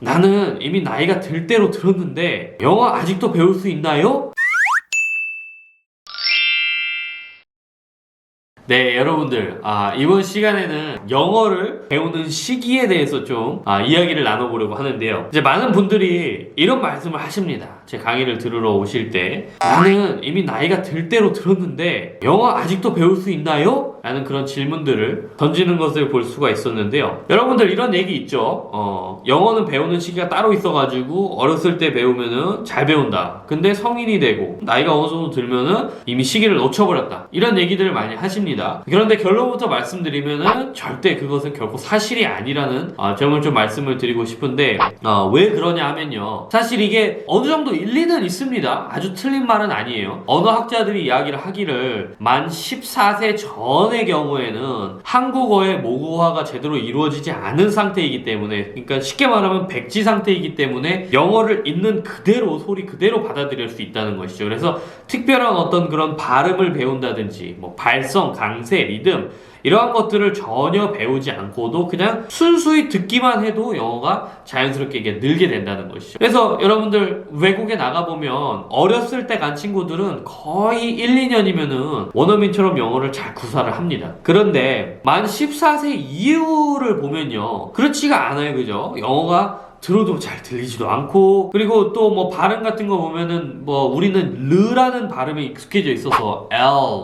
나는 이미 나이가 들 대로 들었는데 영어 아직도 배울 수 있나요? 네, 여러분들, 이번 시간에는 영어를 배우는 시기에 대해서 좀 이야기를 나눠보려고 하는데요. 이제 많은 분들이 이런 말씀을 하십니다. 제 강의를 들으러 오실 때 나는 이미 나이가 들 대로 들었는데 영어 아직도 배울 수 있나요? 라는 그런 질문들을 던지는 것을 볼 수가 있었는데요. 여러분들 이런 얘기 있죠. 영어는 배우는 시기가 따로 있어가지고 어렸을 때 배우면은 잘 배운다. 근데 성인이 되고 나이가 어느 정도 들면은 이미 시기를 놓쳐버렸다. 이런 얘기들을 많이 하십니다. 그런데 결론부터 말씀드리면은 절대 그것은 결코 사실이 아니라는 점을 좀 말씀을 드리고 싶은데 왜 그러냐 하면요. 사실 이게 어느 정도 일리는 있습니다. 아주 틀린 말은 아니에요. 언어학자들이 이야기를 하기를 만 14세 전의 경우에는 한국어의 모국어화가 제대로 이루어지지 않은 상태이기 때문에, 그러니까 쉽게 말하면 백지 상태이기 때문에 영어를 있는 그대로 소리 그대로 받아들일 수 있다는 것이죠. 그래서 특별한 어떤 그런 발음을 배운다든지 뭐 발성, 강세, 리듬 이러한 것들을 전혀 배우지 않고도 그냥 순수히 듣기만 해도 영어가 자연스럽게 이게 늘게 된다는 것이죠. 그래서 여러분들 외국에 나가보면 어렸을 때 간 친구들은 거의 1, 2년이면은 원어민처럼 영어를 잘 구사를 합니다. 그런데 만 14세 이후를 보면요. 그렇지가 않아요. 그죠? 영어가 들어도 잘 들리지도 않고, 그리고 또 뭐 발음 같은 거 보면은 뭐 우리는 르라는 발음이 익숙해져 있어서 L,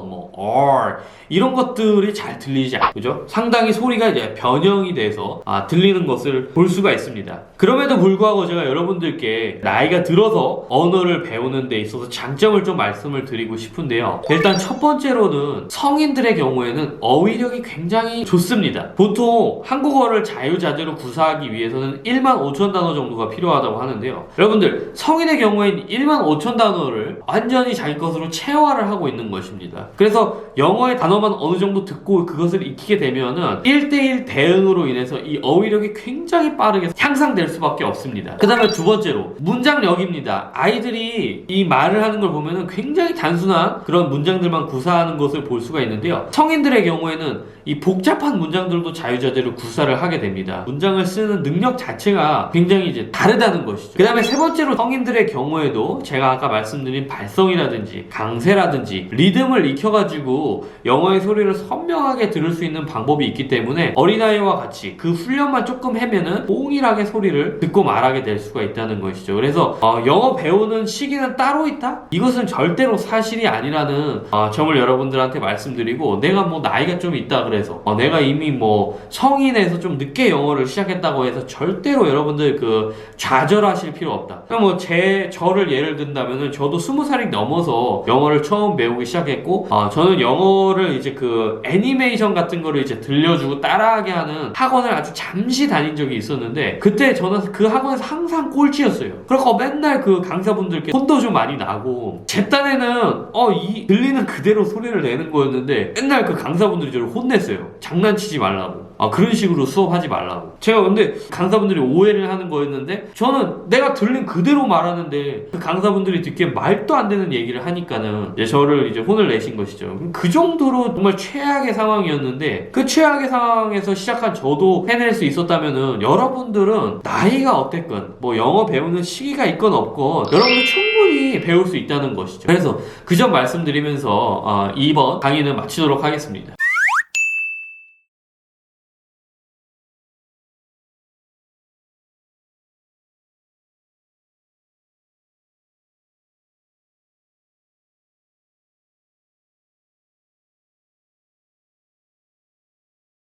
뭐 R 이런 것들이 잘 들리지 않고, 그죠? 상당히 소리가 이제 변형이 돼서 들리는 것을 볼 수가 있습니다. 그럼에도 불구하고 제가 여러분들께 나이가 들어서 언어를 배우는 데 있어서 장점을 좀 말씀을 드리고 싶은데요. 일단 첫 번째로는 성인들의 경우에는 어휘력이 굉장히 좋습니다. 보통 한국어를 자유자재로 구사하기 위해서는 1만 5천 단어 정도가 필요하다고 하는데요. 여러분들 성인의 경우에는 1만 5천 단어를 완전히 자기 것으로 체화를 하고 있는 것입니다. 그래서 영어의 단어만 어느 정도 듣고 그것을 익히게 되면은 1대1 대응으로 인해서 이 어휘력이 굉장히 빠르게 향상될 수밖에 없습니다. 그 다음에 두 번째로 문장력입니다. 아이들이 이 말을 하는 걸 보면은 굉장히 단순한 그런 문장들만 구사하는 것을 볼 수가 있는데요. 성인들의 경우에는 이 복잡한 문장들도 자유자재로 구사를 하게 됩니다. 문장을 쓰는 능력 자체가 굉장히 이제 다르다는 것이죠. 그 다음에 세 번째로 성인들의 경우에도 제가 아까 말씀드린 발성이라든지 강세라든지 리듬을 익혀가지고 영어의 소리를 선명하게 들을 수 있는 방법이 있기 때문에 어린아이와 같이 그 훈련만 조금 하면은 동일하게 소리를 듣고 말하게 될 수가 있다는 것이죠. 그래서 영어 배우는 시기는 따로 있다? 이것은 절대로 사실이 아니라는 점을 여러분들한테 말씀드리고, 내가 뭐 나이가 좀 있다 그래서 내가 이미 뭐 성인에서 좀 늦게 영어를 시작했다고 해서 절대로 여러분들 그 좌절하실 필요 없다. 그러니까 뭐 저를 예를 든다면은 저도 20살이 넘어서 영어를 처음 배우기 시작했고, 저는 영어를 이제 그 애니메이션 같은 거를 이제 들려주고 따라하게 하는 학원을 아주 잠시 다닌 적이 있었는데, 그때 저는 그 학원에서 항상 꼴찌였어요. 그러니까 맨날 그 강사분들께 혼도 좀 많이 나고, 제 딴에는 이 들리는 그대로 소리를 내는 거였는데 맨날 그 강사분들이 저를 혼냈어요. 장난치지 말라고. 그런 식으로 수업하지 말라고. 제가 근데 강사분들이 오해를 하는 거였는데, 저는 내가 들린 그대로 말하는데 그 강사분들이 듣기에 말도 안 되는 얘기를 하니까는 이제 저를 이제 혼을 내신 것이죠. 그 정도로 정말 최악의 상황이었는데, 그 최악의 상황에서 시작한 저도 해낼 수 있었다면은 여러분들은 나이가 어땠건 뭐 영어 배우는 시기가 있건 없건 여러분들 충분히 배울 수 있다는 것이죠. 그래서 그 점 말씀드리면서 이번 강의는 마치도록 하겠습니다.